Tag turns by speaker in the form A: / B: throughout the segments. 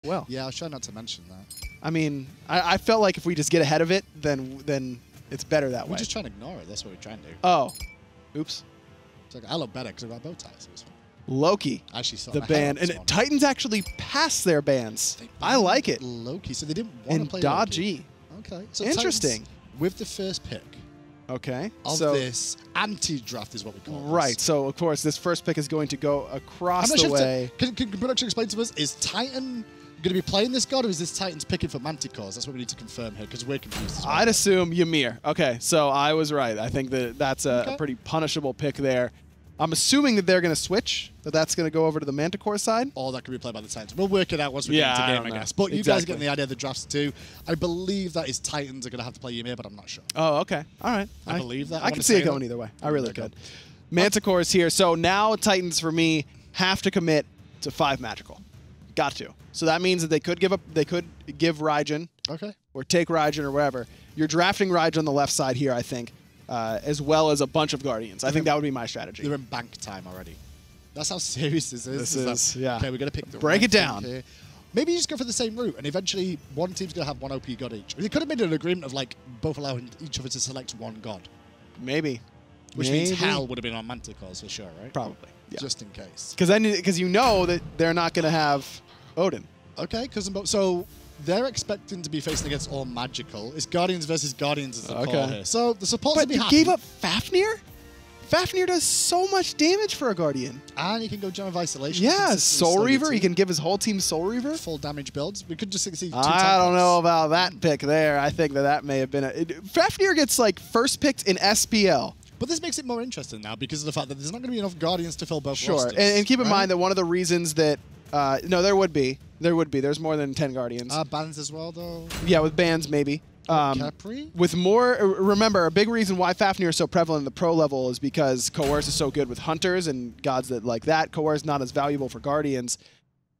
A: well.
B: Yeah, I was trying not to mention that.
A: I mean, I felt like if we just get ahead of it, then it's better that way.
B: We're just trying to ignore it. That's what we're trying to do.
A: Oh. Oops.
B: It's like, I look better because I got bow ties. So it's fine.
A: Loki.
B: I actually saw
A: the ban. And Titans actually passed their bans. I like it.
B: Loki. So they didn't want to play
A: dodgy.
B: Loki. Okay. So
A: interesting.
B: Titans, with the first pick.
A: Okay.
B: Of this anti-draft is what we call it.
A: Right. So, of course, this first pick is going to go across the way.
B: Can production explain to us, is Titan going to be playing this god, or is this Titan's picking for Manticores? That's what we need to confirm here, because we're confused as well.
A: I'd assume Ymir. Okay, so I was right. I think that's a pretty punishable pick there. I'm assuming that they're going to switch, that's going to go over to the Manticore side.
B: Or that could be played by the Titans. We'll work it out once we get into game, I guess. But you guys are getting the idea of the drafts too. I believe that is Titans are going to have to play Ymir, but I'm not sure.
A: Oh, okay. All right.
B: I believe that.
A: I can see it going either way. I really could. Manticores here. So now Titans, for me, have to commit to 5 magical. Got to. So that means that they could give Raijin.
B: Okay.
A: Or take Raijin or whatever. You're drafting Raijin on the left side here, I think. As well as a bunch of Guardians. I think that would be my strategy.
B: They're in bank time already. That's how serious this is.
A: This is, yeah.
B: Okay, we're going to pick the
A: Break it down.
B: Here. Maybe you just go for the same route, and eventually one team's going to have 1 OP god each. They could have made an agreement of like both allowing each other to select 1 god.
A: Maybe.
B: Which means Hell would have been on Manticores for sure, right?
A: Probably. Yeah.
B: Just in case.
A: Because you know that they're not going to have Odin.
B: Okay, so they're expecting to be facing against all magical. It's Guardians versus Guardians as the call here. So the support's
A: But you gave up Fafnir? Fafnir does so much damage for a Guardian.
B: And he can go Gem of Isolation.
A: Yeah, Soul Reaver. He can give his whole team Soul Reaver.
B: Full damage builds. We could just see 2
A: I don't know about that pick there. I think that may have been Fafnir gets like first picked in SPL.
B: But this makes it more interesting now because of the fact that there's not going to be enough Guardians to fill both
A: rosters. Sure, and keep in mind that one of the reasons that no, there would be. There's more than 10 Guardians.
B: Bans as well, though?
A: Yeah, with bans, maybe.
B: Capri?
A: With more, remember, a big reason why Fafnir is so prevalent in the pro level is because Coerce is so good with Hunters and gods that like that. Coerce not as valuable for Guardians.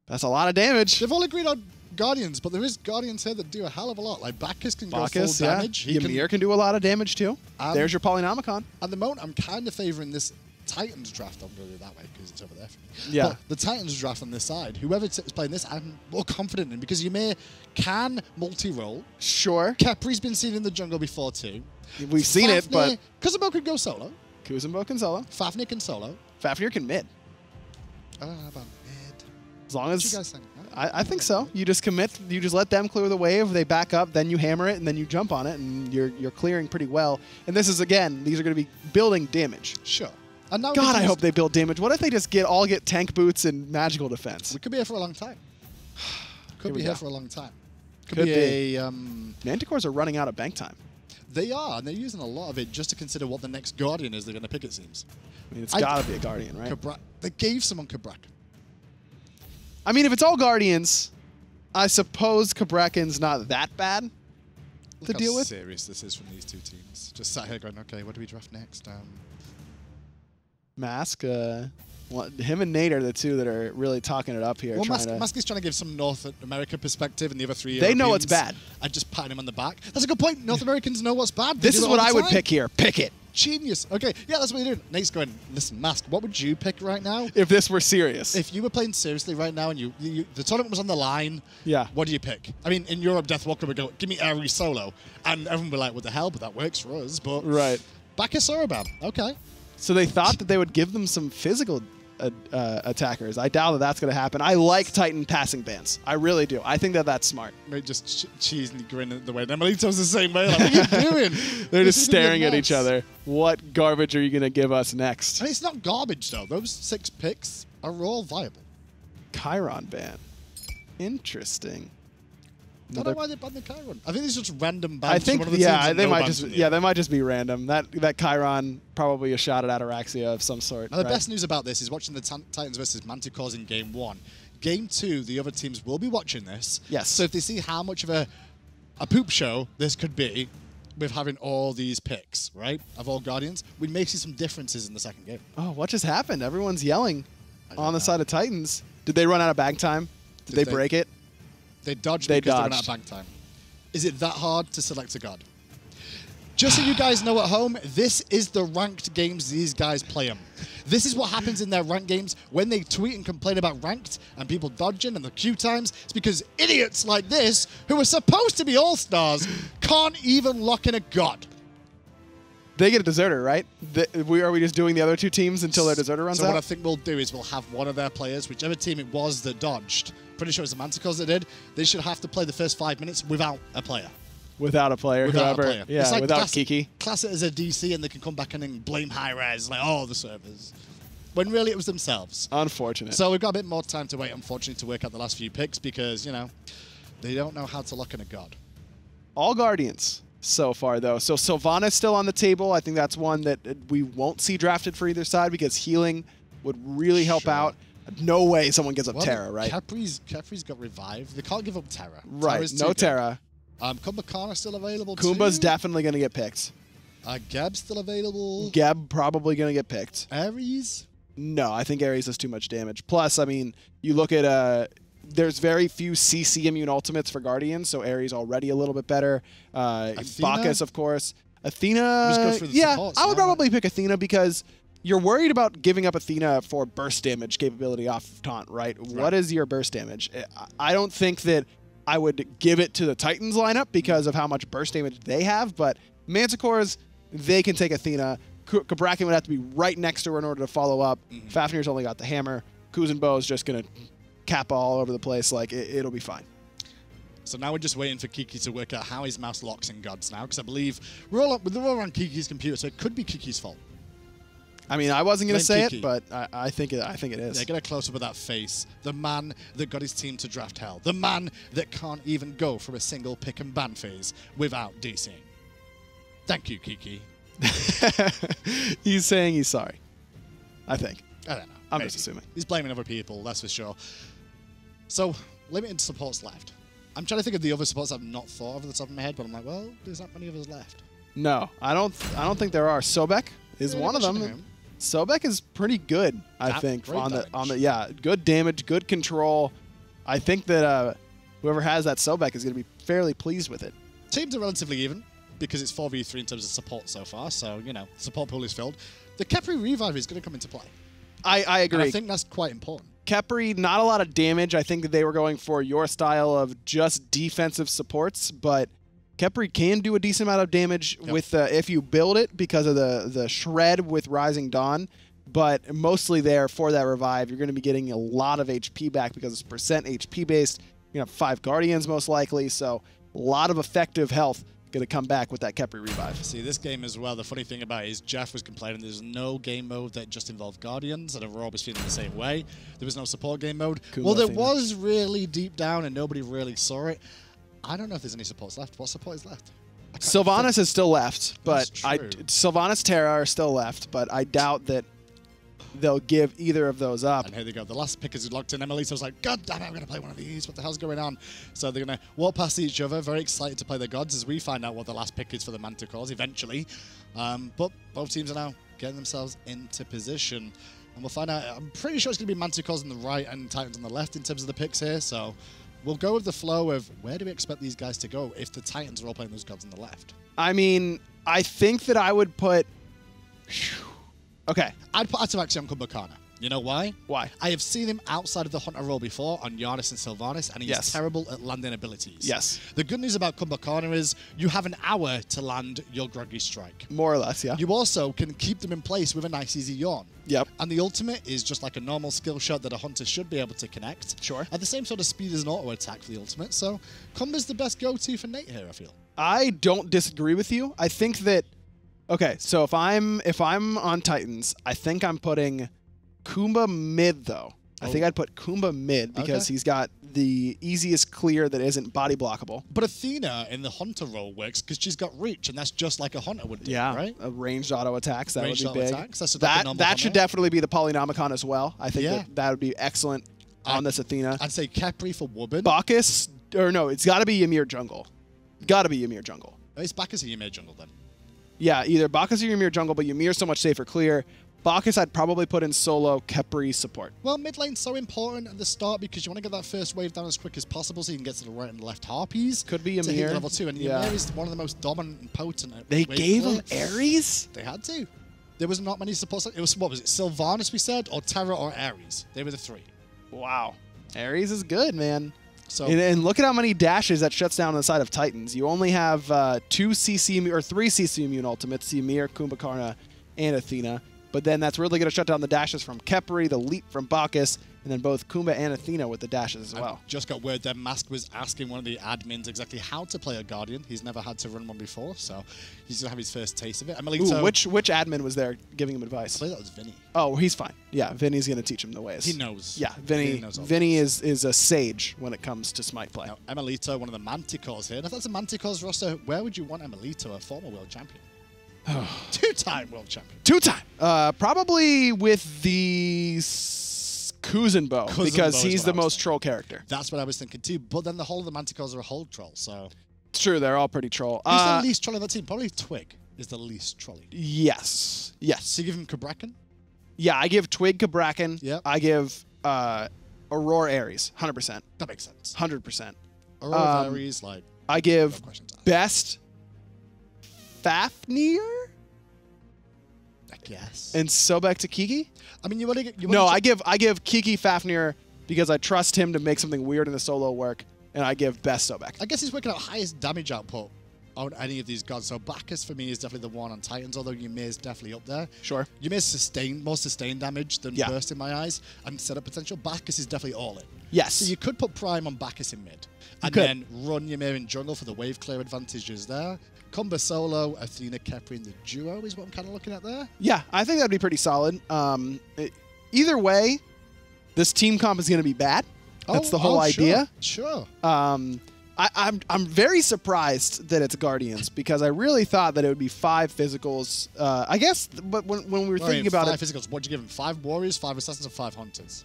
A: That's a lot of damage.
B: They've all agreed on Guardians, but there is Guardians here that do a hell of a lot. Like Bacchus can go full damage.
A: Ymir can do a lot of damage, too. There's your Polynomicon.
B: At the moment, I'm kind of favoring this Titans draft. I'm going to do it that way because it's over there for me.
A: Yeah.
B: But the Titans draft on this side, whoever's playing this, I'm more confident in because Ymir can multi-roll.
A: Sure.
B: Capri's been seen in the jungle before too.
A: We've seen it, but...
B: Kuzenbo can go solo.
A: Kuzenbo can solo.
B: Fafnir can solo.
A: Fafnir can mid.
B: I don't know about mid.
A: As long as...
B: What you guys think?
A: I think so. You just commit. You just let them clear the wave. They back up. Then you hammer it, and then you jump on it, and you're clearing pretty well. And this is, again, these are going to be building damage.
B: Sure. And now
A: God, I hope they build damage. What if they just all get tank boots and magical defense?
B: We could be here for a long time. Could be here for a long time.
A: Could be. Manticores are running out of bank time.
B: They are, and they're using a lot of it just to consider what the next Guardian is they're going to pick, it seems.
A: I mean, it's got to be a Guardian, right?
B: They gave someone Kabrak.
A: I mean, if it's all Guardians, I suppose Kabrakin's not that bad to deal with.
B: Look how serious this is from these 2 teams. Just sat here going, okay, what do we draft next?
A: Mask, him and Nate are the 2 that are really talking it up here.
B: Well, Mask is trying to give some North America perspective, and the other 3
A: they know it's bad.
B: I just pat him on the back. That's a good point. North Americans know what's bad.
A: This is what I would pick here. Pick it.
B: Genius. Okay, yeah, that's what you're doing. Nate's going, listen, Mask, what would you pick right now?
A: If this were serious.
B: If you were playing seriously right now and the tournament was on the line, what do you pick? I mean, in Europe, Deathwalker would go, give me Ares solo. And everyone would be like, what the hell? But that works for us. But Bacchus Orobam. Okay.
A: So they thought that they would give them some physical attackers. I doubt that that's going to happen. I like Titan passing bans. I really do. I think that that's smart.
B: They just cheesily grin at the way. Melito's the same way. Like, what are you doing?
A: They're just staring at each other. What garbage are you going to give us next?
B: And it's not garbage, though. Those 6 picks are all viable.
A: Chiron ban. Interesting.
B: I don't know why they banned the Chiron. I think it's just random bans.
A: I think, they might just be random. That Chiron probably a shot at Ataraxia of some sort.
B: Now, the best news about this is watching the Titans versus Manticores in Game 1. Game 2, the other teams will be watching this.
A: Yes.
B: So if they see how much of a poop show this could be with having all these picks, right, of all Guardians, we may see some differences in the second game.
A: Oh, what just happened? Everyone's yelling on the side of Titans. Did they run out of bank time? Did they break it?
B: They dodged because they ran out of bank time. Is it that hard to select a god? Just so you guys know at home, this is the ranked games these guys play them. This is what happens in their ranked games when they tweet and complain about ranked and people dodging and the queue times. It's because idiots like this, who are supposed to be all-stars, can't even lock in a god.
A: They get a deserter, right? Are we just doing the other 2 teams until their deserter runs out?
B: So what I think we'll do is we'll have one of their players, whichever team it was that dodged, pretty sure it's the Manticores that did, they should have to play the first 5 minutes without a player.
A: Without a player,
B: without a player.
A: Yeah,
B: like
A: without Kiki.
B: Class it as a DC and they can come back and then blame high-res, like, oh, the servers. When really it was themselves.
A: Unfortunate.
B: So we've got a bit more time to wait, unfortunately, to work out the last few picks because, you know, they don't know how to lock in a god.
A: All Guardians so far, though. So Sylvanas still on the table. I think that's one that we won't see drafted for either side because healing would really help out. No way someone gives up Terra, right?
B: Capri's got revived. They can't give up Terra.
A: Right, no Terra.
B: Kumbhakana still available
A: Kumba's definitely going to get picked.
B: Geb's still available.
A: Geb probably going to get picked.
B: Ares?
A: No, I think Ares does too much damage. Plus, I mean, you look at... there's very few CC immune ultimates for Guardians, so Ares already a little bit better. Bacchus, of course. Athena... Yeah, I would probably pick Athena because you're worried about giving up Athena for burst damage capability off taunt, right? What is your burst damage? I don't think that I would give it to the Titans lineup because of how much burst damage they have, but Manticores, they can take Athena. Kabrakan would have to be right next to her in order to follow up. Fafnir's only got the hammer. Kuzenbo is just going to cap all over the place. Like, it'll be fine.
B: So now we're just waiting for Kiki to work out how his mouse locks in gods now, because I believe we're all on Kiki's computer, so it could be Kiki's fault.
A: I mean, I wasn't going to say it, but I think it is.
B: Yeah, get a close-up of that face. The man that got his team to draft hell. The man that can't even go for a single pick and ban phase without DCing. Thank you, Kiki.
A: He's saying he's sorry. I think.
B: I don't know.
A: I'm just assuming.
B: He's blaming other people, that's for sure. So, limited supports left. I'm trying to think of the other supports I've not thought of at the top of my head, but I'm like, well, there's not many others left.
A: No, I don't think there are. Sobek is one of them. Sobek is pretty good, I think. On the good damage, good control. I think that whoever has that Sobek is going to be fairly pleased with it.
B: Teams are relatively even because it's 4v3 in terms of support so far. So, you know, support pool is filled. The Kepri Revive is going to come into play.
A: I agree.
B: And I think that's quite important.
A: Kepri, not a lot of damage. I think that they were going for your style of just defensive supports, but Kepri can do a decent amount of damage with if you build it because of the shred with Rising Dawn, but mostly there for that revive, you're going to be getting a lot of HP back because it's percent HP based. You're going to have 5 Guardians most likely, so a lot of effective health going to come back with that Kepri revive.
B: See, this game as well, the funny thing about it is Jeff was complaining there's no game mode that just involved Guardians, and Aurora was feeling the same way. There was no support game mode. Well, there was really deep down, and nobody really saw it. I don't know if there's any supports left. What support is left?
A: Sylvanas is still left, but Sylvanas Terra are still left, but I doubt that they'll give either of those up.
B: And here they go. The last pick is locked in. Emily, so I was like, God damn it, I'm going to play one of these. What the hell's going on? So they're going to walk past each other, very excited to play their gods as we find out what the last pick is for the Manticores eventually. But both teams are now getting themselves into position. And we'll find out. I'm pretty sure it's going to be Manticores on the right and Titans on the left in terms of the picks here. So we'll go with the flow of where do we expect these guys to go if the Titans are all playing those gods on the left?
A: I mean, I think that I would put... Okay.
B: I'd put Atamaxi on Kumbhakana. You know why?
A: Why?
B: I have seen him outside of the Hunter role before on Giannis and Sylvanas, and he's terrible at landing abilities.
A: Yes.
B: The good news about Kumbhakana is you have an hour to land your Groggy Strike.
A: More or less, yeah.
B: You also can keep them in place with a nice easy yawn.
A: Yep.
B: And the ultimate is just like a normal skill shot that a Hunter should be able to connect.
A: Sure.
B: At the same sort of speed as an auto attack for the ultimate, so Kumba's the best go-to for Nate here, I feel.
A: I don't disagree with you. I think that... Okay, so if I'm on Titans, I think I'm putting Kumba mid, though. I think I'd put Kumba mid because he's got the easiest clear that isn't body blockable.
B: But Athena in the Hunter role works because she's got reach, and that's just like a Hunter would do, right?
A: Ranged auto attacks, that would be big.
B: That
A: should definitely be the Polynomicon as well. I think that would be excellent on this Athena.
B: I'd say Kepri for Woobin.
A: Bacchus, or no, it's got to be Ymir jungle. Got to be Ymir jungle.
B: It's Bacchus or Ymir jungle then.
A: Yeah, either Bacchus or Ymir jungle, but Ymir's so much safer clear. Bacchus, I'd probably put in solo Khepri support.
B: Well, mid lane's so important at the start because you want to get that first wave down as quick as possible so you can get to the right and left harpies.
A: Could be
B: to hit
A: Ymir.
B: level 2. And Ymir is one of the most dominant and potent.
A: They gave him Ares?
B: They had to. There was not many supports. It was, what was it, Sylvanas we said, or Terra or Ares. They were the 3.
A: Wow. Ares is good, man.
B: So,
A: and look at how many dashes that shuts down on the side of Titans. You only have 2 CC or 3 CC immune ultimates, Ymir, Kumbhakarna, and Athena. But then that's really going to shut down the dashes from Khepri, the leap from Bacchus, and then both Kumba and Athena with the dashes as well.
B: I just got word that Mask was asking one of the admins exactly how to play a Guardian. He's never had to run one before, so he's going to have his first taste of it.
A: Ooh, which admin was there giving him advice?
B: I believe that was Vinny.
A: Oh, he's fine. Yeah, Vinny's going to teach him the ways.
B: He knows.
A: Yeah, Vinny is a sage when it comes to Smite play.
B: Now, Emilito, one of the Manticores here. And if that's a Manticores roster, where would you want Emilito, a former world champion? 2-time world champion.
A: 2-time. Probably with the Kuzenbo, because he's the most troll character.
B: That's what I was thinking too. But then the whole of the Manticores are a whole troll, so...
A: It's true, they're all pretty troll.
B: Who's the least troll in that team? Probably Twig is the least trolly.
A: Yes. Yes.
B: So you give him Cabrakan?
A: Yeah, I give Twig Cabrakan.
B: Yep.
A: I give Aurora Ares, 100%.
B: That makes sense.
A: 100%.
B: Aurora Ares, like...
A: I give best Fafnir?
B: I guess.
A: And Sobek to Kiki?
B: I mean, you want to
A: No, I give Kiki Fafnir because I trust him to make something weird in the solo work, and I give best Sobek.
B: I guess he's working out highest damage output on any of these gods. So Bacchus for me is definitely the one on Titans, although Ymir is definitely up there.
A: Sure.
B: Ymir's more sustained damage than burst in my eyes, and setup potential. Bacchus is definitely all in.
A: Yes.
B: So you could put Prime on Bacchus in mid, and then run Ymir in jungle for the wave clear advantages there. Combo solo, Athena, Khepri in the duo is what I'm kind of looking at there.
A: Yeah, I think that'd be pretty solid. Either way, this team comp is going to be bad. That's the whole idea.
B: Sure.
A: I'm very surprised that it's Guardians because I really thought that it would be 5 physicals. I guess, but when we were thinking about
B: 5 physicals, what'd you give them? 5 warriors, 5 assassins, or 5 hunters?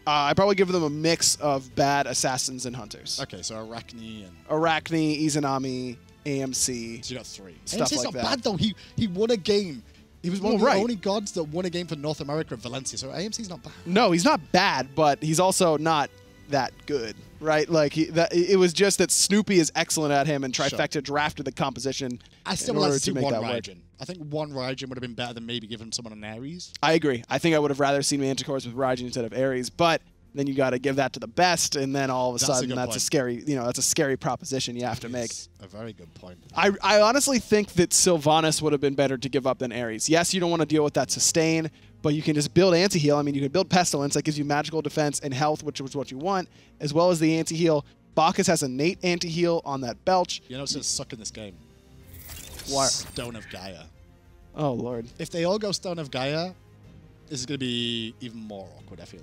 A: I probably give them a mix of bad assassins and hunters.
B: Okay, so Arachne,
A: Izanami, AMC.
B: So you got 3.
A: Stuff
B: AMC's
A: like
B: not
A: that.
B: bad though. He won a game. He was one of the only gods that won a game for North America at Valencia. So AMC's not bad.
A: No, he's not bad, but he's also not that good, right? Like it was just that Snoopy is excellent at him, and Trifecta drafted the composition.
B: I still would like to see one Raijin. I think one Raijin would have been better than maybe giving someone an Ares.
A: I agree. I think I would have rather seen Manticores with Raijin instead of Ares, but then you got to give that to the best, and then all of a sudden that's a scary, that's a scary proposition you have to make.
B: A very good point.
A: I honestly think that Sylvanas would have been better to give up than Ares. Yes, you don't want to deal with that sustain, but you can just build anti-heal. I mean, you can build Pestilence that gives you magical defense and health, which is what you want, as well as the anti-heal. Bacchus has innate anti-heal on that belch.
B: You know what's going to suck in this game?
A: What?
B: Stone of Gaia.
A: Oh, Lord.
B: If they all go Stone of Gaia, this is going to be even more awkward, I feel.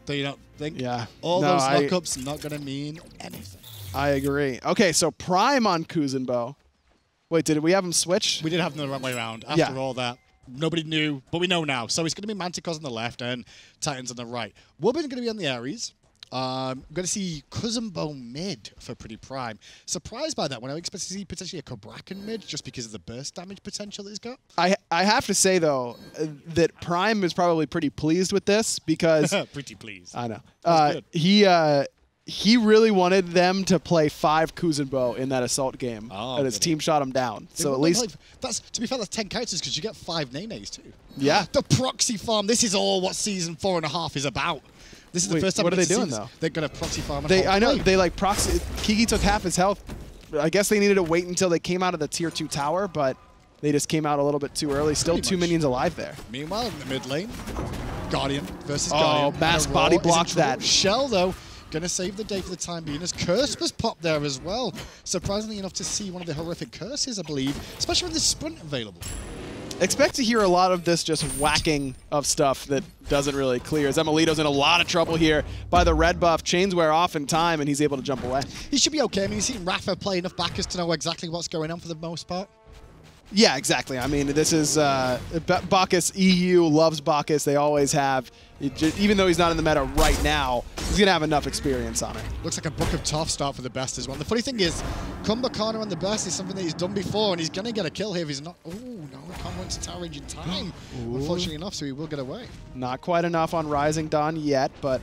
B: Do you not think?
A: Yeah.
B: All those lockups not going to mean anything.
A: I agree. Okay, so Prime on Kuzenbo. Wait, did we have him switch?
B: We did have him the wrong way around. After all that, nobody knew, but we know now. So it's going to be Manticores on the left and Titans on the right. Wobbin's going to be on the Ares. I'm going to see Kuzenbo mid for pretty Prime. Surprised by that when I expect to see potentially a Cabrakan mid just because of the burst damage potential that he's got.
A: I have to say, though, that Prime is probably pretty pleased with this because...
B: pretty pleased.
A: I know. He really wanted them to play 5 Kuzenbo in that assault game, and his team shot him down. So at least...
B: to be fair, that's 10 characters because you get 5 Nenes too.
A: Yeah.
B: The proxy farm. This is all what Season 4.5 is about. This is the first time.
A: What are they doing though?
B: They're gonna proxy farm.
A: I know they like proxy. Kiki took half his health. I guess they needed to wait until they came out of the tier 2 tower, but they just came out a little bit too early. Still 2 minions alive there.
B: Meanwhile, in the mid lane, Guardian versus Guardian.
A: Oh, Mass body blocked that.
B: Shell though, gonna save the day for the time being. As Curse was popped there as well. Surprisingly enough to see one of the horrific curses, I believe, especially with the sprint available.
A: Expect to hear a lot of this just whacking of stuff that doesn't really clear. As Emilito's in a lot of trouble here by the red buff. Chains wear off in time, and he's able to jump away.
B: He should be okay. I mean, he's seen Rafa play enough Bacchus to know exactly what's going on for the most part.
A: Yeah, exactly. I mean, this is Bacchus. EU loves Bacchus. They always have. Even though he's not in the meta right now, he's going to have enough experience on it.
B: Looks like a Book of Tough start for the best as well. The funny thing is, Kumbhakarna on the best is something that he's done before, and he's going to get a kill here if he's not... Oh, no, combo into tower range in time, unfortunately enough, so he will get away.
A: Not quite enough on Rising Dawn yet, but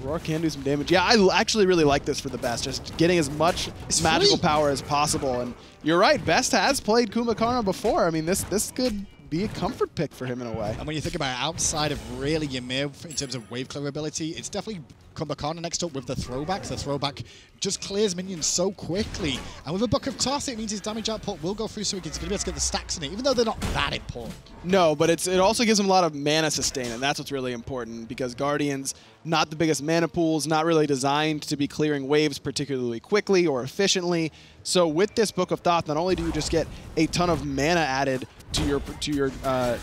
A: Aurora can do some damage. Yeah, I actually really like this for the Best, just getting as much magical power as possible. And you're right, Best has played Kumbhakarna before. I mean, this could be a comfort pick for him in a way.
B: And when you think about it, outside of really Ymir in terms of wave clear ability, it's definitely Kumbhakarna next up with the throwback. The throwback just clears minions so quickly. And with a Book of Toss, it means his damage output will go through, so he's going to be able to get the stacks in it, even though they're not that important.
A: No, but it also gives him a lot of mana sustain, and that's what's really important, because Guardians, not the biggest mana pools, not really designed to be clearing waves particularly quickly or efficiently. So with this Book of Thoth, not only do you just get a ton of mana added to your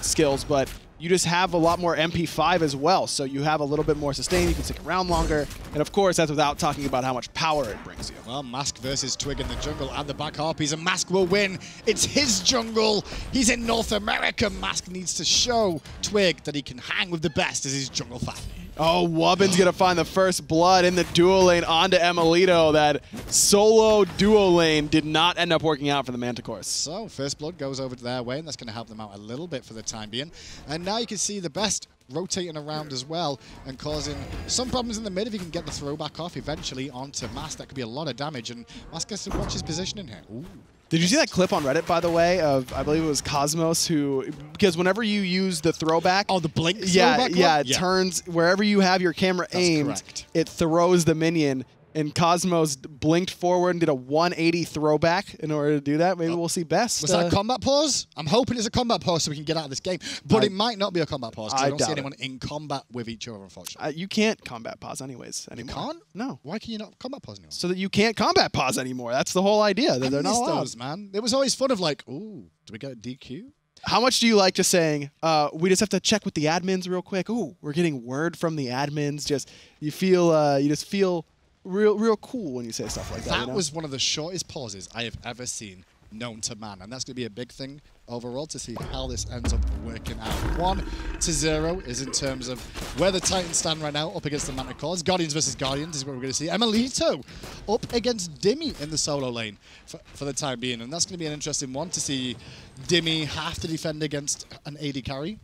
A: skills, but you just have a lot more MP5 as well, so you have a little bit more sustain, you can stick around longer, and of course that's without talking about how much power it brings you.
B: Well, Mask versus Twig in the jungle and the back Harpies, and Mask will win. It's his jungle. He's in North America. Mask needs to show Twig that he can hang with the best as his jungle fan.
A: Oh, Wubbin's going to find the first blood in the duo lane onto Emilito. That solo duo lane did not end up working out for the Manticores.
B: So, first blood goes over to their way, and that's going to help them out a little bit for the time being. And now you can see the Best rotating around as well and causing some problems in the mid if he can get the throwback off eventually onto Mask. That could be a lot of damage, and Mask has to watch his positioning here. Ooh.
A: Did you see that clip on Reddit, by the way, of, I believe it was Cosmos, who, because whenever you use the throwback...
B: Oh, the blink
A: throwback? Yeah, it turns, wherever you have your camera aimed,
B: correct.
A: It throws the minion, and Cosmos blinked forward and did a 180 throwback in order to do that. Maybe we'll see Best.
B: Was that a combat pause? I'm hoping it's a combat pause so we can get out of this game, but it might not be a combat pause because I don't see anyone in combat with each other, unfortunately.
A: You can't combat pause anyways anymore.
B: You can't?
A: No.
B: Why can you not combat pause anymore?
A: So that you can't combat pause anymore. That's the whole idea. That they're not allowed.
B: Those, man. It was always fun of like, ooh, do we get a DQ?
A: How much do you like just saying, we just have to check with the admins real quick? Ooh, we're getting word from the admins. Just, you just feel real cool when you say stuff like that.
B: That was one of the shortest pauses I have ever seen known to man, and that's going to be a big thing overall to see how this ends up working out. 1-0 is in terms of where the Titans stand right now up against the Manticores. Guardians versus Guardians is what we're going to see. Emilito up against Dimmy in the solo lane for the time being, and that's going to be an interesting one to see Dimmy have to defend against an AD carry.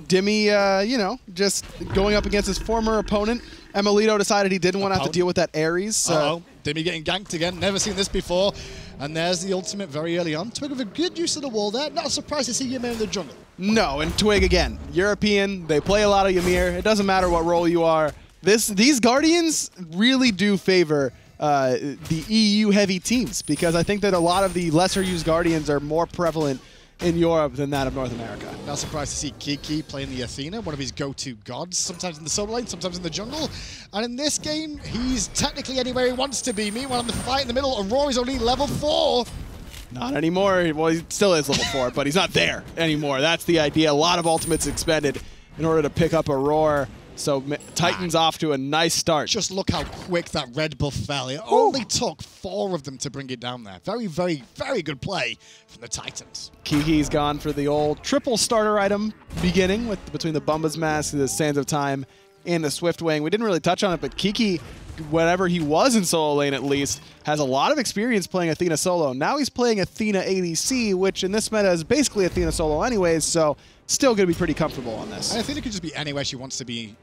A: Dimmy, you know, just going up against his former opponent. Emilito decided he didn't want to have to deal with that Ares.
B: Dimmy getting ganked again. Never seen this before. And there's the ultimate very early on. Twig with a good use of the wall there. Not surprised to see Ymir in the jungle.
A: No, and Twig again. European. They play a lot of Ymir. It doesn't matter what role you are. These Guardians really do favor the EU-heavy teams, because I think that a lot of the lesser-used Guardians are more prevalent in Europe than that of North America.
B: Not surprised to see Kiki playing the Athena, one of his go-to gods, sometimes in the solo lane, sometimes in the jungle. And in this game, he's technically anywhere he wants to be. Meanwhile, in the fight in the middle, Aurora's only level 4.
A: Not anymore. Well, he still is level 4, but he's not there anymore. That's the idea. A lot of ultimates expended in order to pick up Aurora. So Titan's off to a nice start.
B: Just look how quick that red buff fell. It only took 4 of them to bring it down there. Very, very, very good play from the Titans.
A: Kiki's gone for the old triple starter item beginning between the Bumba's Mask, the Sands of Time, and the Swift Wing. We didn't really touch on it, but Kiki, whenever he was in solo lane at least, has a lot of experience playing Athena solo. Now he's playing Athena ADC, which in this meta is basically Athena solo anyways, so still going to be pretty comfortable on this.
B: And Athena could just be anywhere she wants to be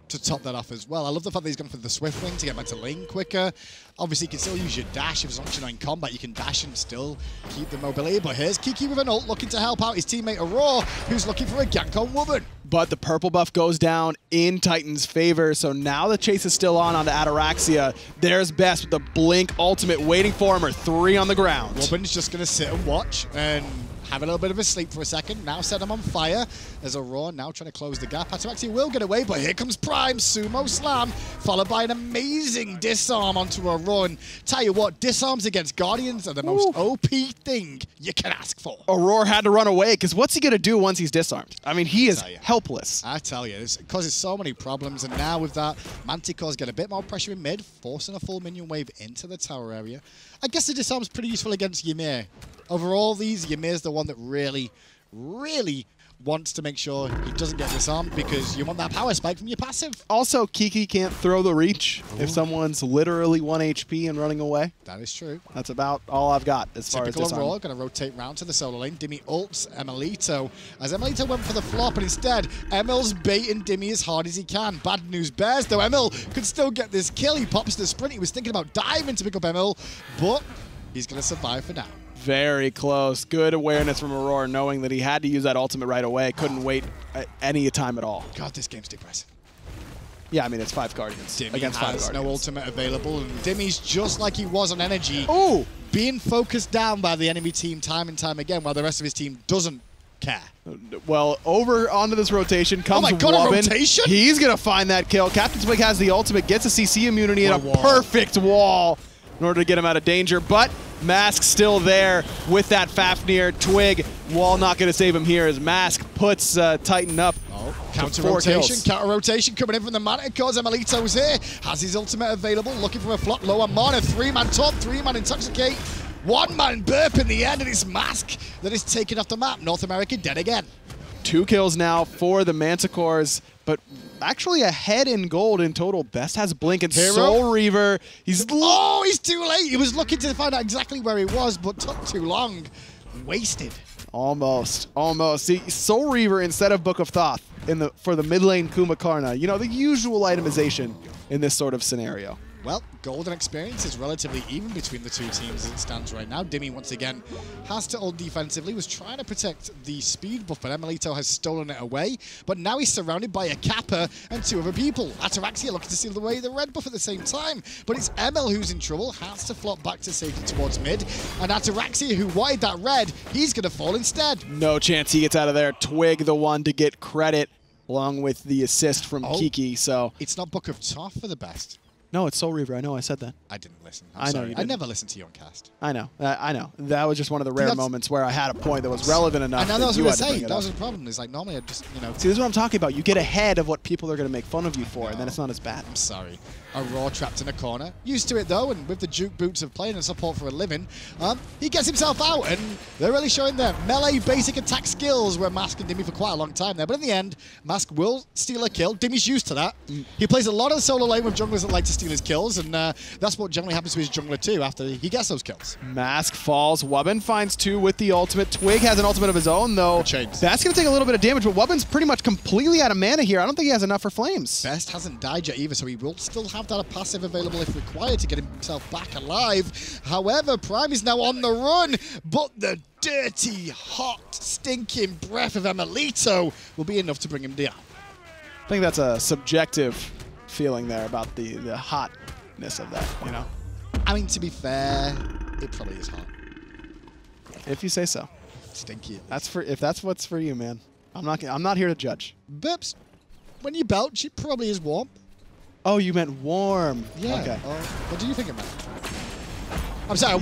B: to top that off as well. I love the fact that he's gone for the Swift Wing to get back to lane quicker. Obviously, you can still use your dash. If as long as you're not in combat, you can dash and still keep the mobility. But here's Kiki with an ult, looking to help out his teammate Aurora, who's looking for a gank on Wubbin.
A: But the purple buff goes down in Titan's favor, so now the chase is still onto Ataraxia. There's Best with the Blink ultimate waiting for him, or 3 on the ground.
B: Wubbin's just going to sit and watch and have a little bit of a sleep for a second. Now set him on fire. There's Aurora now trying to close the gap. Ataraxia will get away, but here comes Prime. Sumo Slam, followed by an amazing disarm onto Aurora. And tell you what, disarms against Guardians are the most OP thing you can ask for.
A: Aurora had to run away, because what's he going to do once he's disarmed? I mean, he is helpless.
B: I tell you, it causes so many problems. And now with that, Manticores get a bit more pressure in mid, forcing a full minion wave into the tower area. I guess the disarm's pretty useful against Ymir. Overall, Ymir's the one that really wants to make sure he doesn't get disarmed because you want that power spike from your passive.
A: Also, Kiki can't throw the reach if someone's literally 1 HP and running away.
B: That is true.
A: That's about all I've got as far as disarm.
B: Typical Aurora, going to rotate round to the solo lane. Dimmy ults Emilito. As Emilito went for the flop, and instead, Emil's baiting Dimmy as hard as he can. Bad news bears, though Emil could still get this kill. He pops the sprint. He was thinking about diving to pick up Emil, but he's going to survive for now.
A: Very close. Good awareness from Aurora, knowing that he had to use that ultimate right away. Couldn't wait any time at all.
B: God, this game's depressing.
A: Yeah, I mean, it's 5 Guardians
B: Dimmy
A: against 5
B: has
A: Guardians.
B: no ultimate available, and Dimmy's just like he was on NRG.
A: Ooh!
B: Being focused down by the enemy team time and time again, while the rest of his team doesn't care.
A: Well, over onto this rotation comes
B: Oh my God,
A: Wobbin.
B: a rotation?
A: He's going to find that kill. Captain Twig has the ultimate, gets a CC immunity and a perfect wall in order to get him out of danger, but Mask still there with that Fafnir. Twig, wall not going to save him here as Mask puts Titan up.
B: Counter rotation coming in from the Manticores. Emilito's here, has his ultimate available, looking for a flop, low on mana, 3-man top, 3-man intoxicate, 1-man burp in the end, and it's Mask that is taken off the map. North America dead again.
A: 2 kills now for the Manticores, but actually ahead in gold in total. Best has Blink and Soul Reaver. He's
B: too late. He was looking to find out exactly where he was, but took too long. Wasted.
A: Almost. See, Soul Reaver instead of Book of Thoth for the mid lane Kumakarna. You know, the usual itemization in this sort of scenario.
B: Well, golden experience is relatively even between the two teams as it stands right now. Dimmy, once again, has to ult defensively, was trying to protect the speed buff, but Emilito has stolen it away. But now he's surrounded by a Kappa and 2 other people. Ataraxia looking to steal away the red buff at the same time. But it's Emil who's in trouble, has to flop back to safety towards mid. And Ataraxia, who wanted that red, he's going to fall instead.
A: No chance he gets out of there. Twig, the one to get credit, along with the assist from Kiki. So
B: it's not Book of Thoth for the best.
A: No, it's Soul Reaver. I know I said that.
B: I didn't listen.
A: I know you didn't.
B: I never listened to you on cast.
A: I know. That was just one of the rare moments where I had a point that was relevant enough.
B: I know that was what I was going to say. That was the problem. It's like normally I just, you know.
A: See, this is what I'm talking about. You get ahead of what people are going to make fun of you for, and then it's not as bad.
B: I'm sorry. Aurora trapped in a corner. Used to it, though, and with the juke boots of playing and support for a living, he gets himself out, and they're really showing their melee basic attack skills where Mask and Dimmy for quite a long time there. But in the end, Mask will steal a kill. Dimmy's used to that. He plays a lot of solo lane with junglers that like to steal his kills, and that's what generally happens to his jungler, too, after he gets those kills.
A: Mask falls. Wubbin finds 2 with the ultimate. Twig has an ultimate of his own, though. That's going to take a little bit of damage, but Wubbin's pretty much completely out of mana here. I don't think he has enough for Flames.
B: Best hasn't died yet either, so he will still have that passive available if required to get himself back alive. However, Prime is now on the run, but the dirty, hot, stinking breath of Emilito will be enough to bring him down.
A: I think that's a subjective feeling there about the hotness of that, you know?
B: I mean, to be fair, it probably is hot.
A: If you say so.
B: Stinky.
A: If that's what's for you, man. I'm not here to judge.
B: Burps. When you belch, it probably is warm.
A: Oh, you meant warm.
B: Yeah.
A: Okay.
B: What do you think it meant? I'm sorry,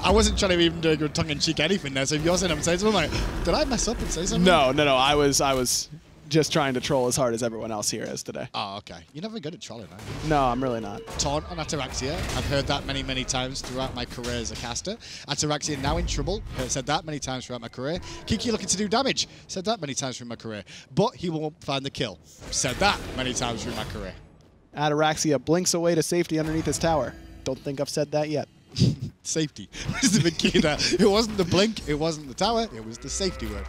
B: I wasn't trying to even do a good tongue-in-cheek anything there. So if you're saying I'm saying something, I'm like, did I mess up and say something?
A: No. I was just trying to troll as hard as everyone else here is today.
B: Oh, okay. You're never good at trolling, are you?
A: No, I'm really not.
B: Taunt on Ataraxia. I've heard that many, many times throughout my career as a caster. Ataraxia now in trouble. Said that many times throughout my career. Kiki looking to do damage. Said that many times through my career. But he won't find the kill. Said that many times through my career.
A: Ataraxia blinks away to safety underneath his tower. Don't think I've said that yet.
B: Safety is the big key there. It wasn't the blink, it wasn't the tower, it was the safety word.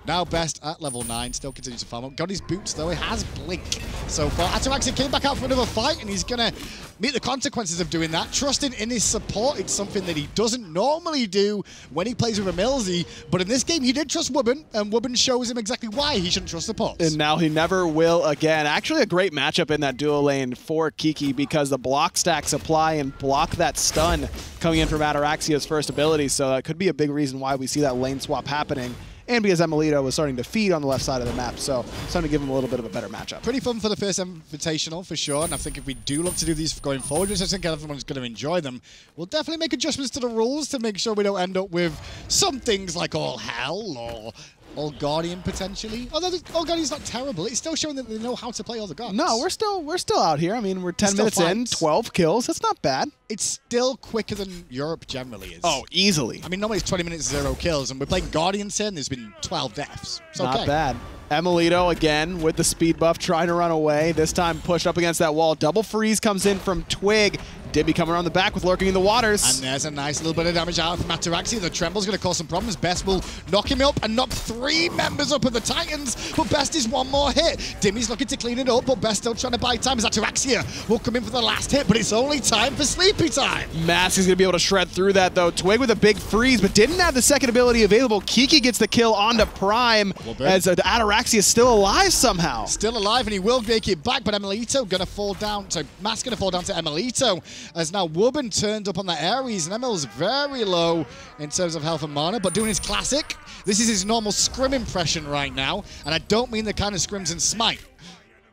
B: Now Best at level 9, still continues to farm up. Got his boots though, it has blink so far. Ataraxia came back out for another fight and he's going to meet the consequences of doing that. Trusting in his support, it's something that he doesn't normally do when he plays with a Milsey. But in this game, he did trust Wubbin, and Wubbin shows him exactly why he shouldn't trust supports.
A: And now he never will again. Actually a great matchup in that dual lane for Kiki because the block stacks apply and block that stun coming in from Ataraxia's first ability. So that could be a big reason why we see that lane swap happening. And because Emilito was starting to feed on the left side of the map, so it's time to give him a little bit of a better matchup.
B: Pretty fun for the first Invitational, for sure, and I think if we do look to do these going forward, which I think everyone's going to enjoy them, we'll definitely make adjustments to the rules to make sure we don't end up with some things like All Hell or All Guardian, potentially. Although All Guardian's not terrible, it's still showing that they know how to play all the gods.
A: No, we're still out here. I mean, we're 10 minutes in, 12 kills. That's not bad.
B: it's still quicker than Europe generally is.
A: Oh, easily.
B: I mean, normally it's 20 minutes, 0 kills, and we're playing Guardians here, and there's been 12 deaths. It's okay.
A: Not bad. Emilito again with the speed buff, trying to run away. This time pushed up against that wall. Double freeze comes in from Twig. Dibby coming around the back with Lurking in the Waters.
B: And there's a nice little bit of damage out from Ataraxia. The Tremble's going to cause some problems. Best will knock him up and knock 3 members up of the Titans. But Best is one more hit. Dimmy's looking to clean it up, but Best still trying to buy time as Ataraxia will come in for the last hit, but it's only time for Sleepy Time.
A: Mask is going to be able to shred through that, though. Twig with a big freeze, but didn't have the second ability available. Kiki gets the kill onto Prime as Ataraxia is still alive somehow.
B: Still alive, and he will make it back, but Emilito going to fall down. So Mask going to fall down to Emilito as now Wubben turned up on the Ares, and Emil's very low in terms of health and mana, but doing his classic. This is his normal scrim impression right now, and I don't mean the kind of scrims in Smite.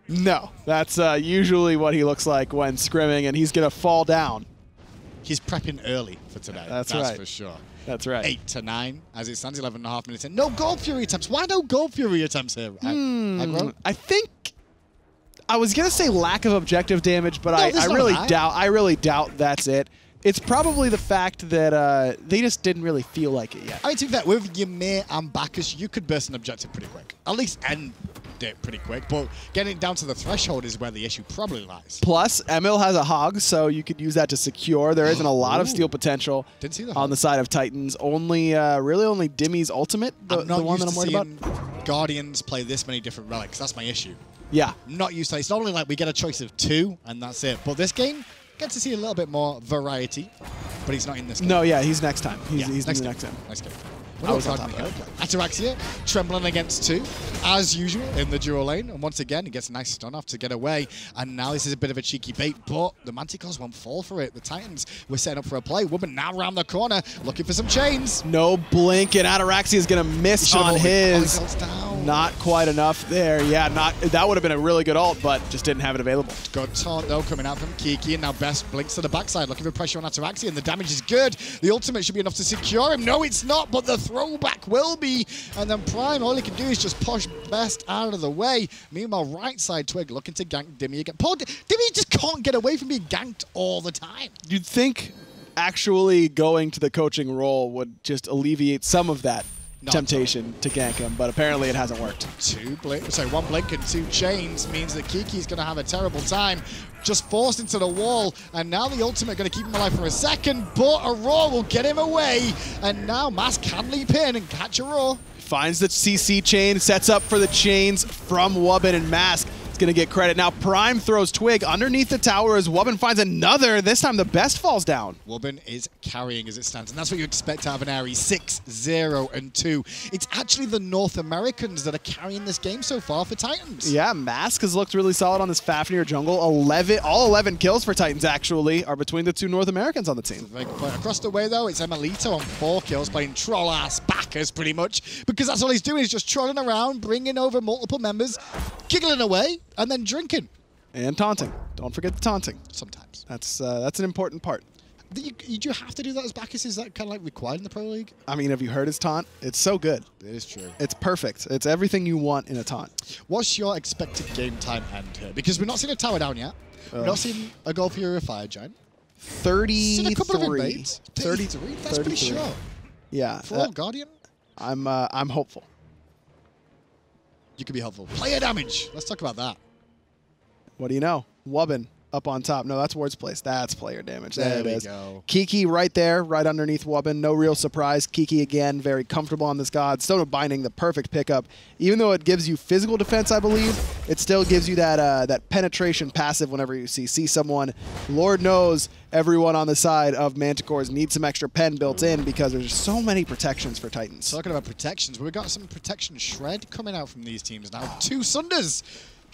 A: No, that's usually what he looks like when scrimming, and he's going to fall down.
B: He's prepping early for today. That's right. For sure.
A: That's right.
B: 8 to 9 as it stands, 11.5 minutes in. No Gold Fury attempts. Why no Gold Fury attempts here?
A: I think I was gonna say lack of objective damage, but no, I really doubt that's it. It's probably the fact that they just didn't really feel like it yet.
B: I think that with Ymir and Bacchus, you could burst an objective pretty quick. At least end it pretty quick, but getting down to the threshold is where the issue probably lies.
A: Plus, Emil has a hog, so you could use that to secure. There isn't a lot of steal potential on the side of Titans. Only, really only Dimmy's ultimate, the one that I'm worried about.
B: Guardians play this many different relics. That's my issue.
A: Yeah.
B: I'm not used to it. It's normally like we get a choice of 2, and that's it. But this game, get to see a little bit more variety, but he's not in this game.
A: No, yeah, he's next time. He's next game.
B: Next game.
A: I was on top of it.
B: Ataraxia trembling against 2, as usual, in the dual lane. And once again, he gets a nice stun off to get away. And now this is a bit of a cheeky bait, but the Manticores won't fall for it. The Titans were setting up for a play. Woman now around the corner, looking for some chains.
A: No blink, and Ataraxia is going to miss on his. Not quite enough there. Yeah, that would have been a really good ult, but just didn't have it available.
B: Good taunt, though, coming out from Kiki, and now Best blinks to the backside, looking for pressure on Ataraxia, and the damage is good. The ultimate should be enough to secure him. No, it's not, but the throwback will be. And then Prime, all he can do is just push Best out of the way. Meanwhile, right side Twig looking to gank Dimmy again. Poor Dimmy just can't get away from being ganked all the time.
A: You'd think actually going to the coaching role would just alleviate some of that temptation to gank him, but apparently it hasn't worked.
B: 1 blink and 2 chains means that Kiki's going to have a terrible time. Just forced into the wall, and now the ultimate going to keep him alive for a second, but Aurora will get him away, and now Mask can leap in and catch Aurora.
A: Finds the CC chain, sets up for the chains from Wubben, and Mask is going to get credit. Now Prime throws Twig underneath the tower as Wubben finds another. This time the Best falls down.
B: Wubben is carrying as it stands, and that's what you expect out of an Ares. 6-0-2. It's actually the North Americans that are carrying this game so far for Titans.
A: Yeah, Mask has looked really solid on this Fafnir jungle. All 11 kills for Titans actually are between the 2 North Americans on the team.
B: Across the way though, it's Emilito on 4 kills, playing troll-ass Bacchus pretty much, because that's all he's doing is just trolling around, bringing over multiple members, giggling away, and then drinking.
A: And taunting. Don't forget the taunting.
B: Sometimes.
A: That's an important part.
B: Do you have to do that as Bacchus? Is that kind of like required in the Pro League?
A: I mean, have you heard his taunt? It's so good.
B: It is true.
A: It's perfect. It's everything you want in a taunt.
B: What's your expected game time end here? Because we're not seeing a tower down yet. We're not seeing a Gold Fury or a Fire Giant.
A: 33.
B: Seen a couple of invades. 33? That's pretty short.
A: Yeah.
B: For all Guardian?
A: I'm hopeful.
B: You could be helpful. Player damage. Let's talk about that.
A: What do you know? Wubben up on top. No, that's Ward's place. That's player damage. There it is.
B: Go.
A: Kiki right there, right underneath Wubben. No real surprise. Kiki again, very comfortable on this god. Stone of Binding, the perfect pickup. Even though it gives you physical defense, I believe, it still gives you that penetration passive whenever you see someone. Lord knows everyone on the side of Manticores needs some extra pen built in because there's so many protections for Titans.
B: Talking about protections, we've got some protection shred coming out from these teams now. 2 Sunders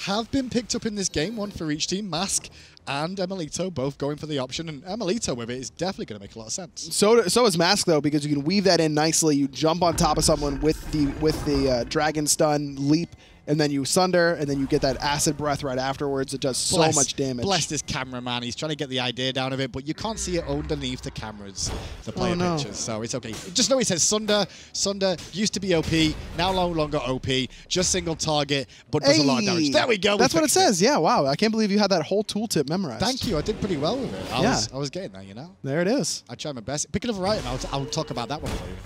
B: have been picked up in this game, 1 for each team. Mask and Emilito both going for the option, and Emilito with it is definitely going to make a lot of sense.
A: So is Mask though, because you can weave that in nicely. You jump on top of someone with the Dragon Stun, leap, and then you sunder, and then you get that acid breath right afterwards. It does so much damage.
B: Bless this cameraman. He's trying to get the idea down of it, but you can't see it underneath the cameras, the player pictures, so it's okay. Just know it says Sunder. Sunder used to be OP, now no longer OP, just single target, but does a lot of damage. There we go.
A: That's what it says. Yeah, wow. I can't believe you had that whole tooltip memorized.
B: Thank you. I did pretty well with it. I was getting there, you know?
A: There it is.
B: I tried my best. Pick another item. I'll talk about that one for you.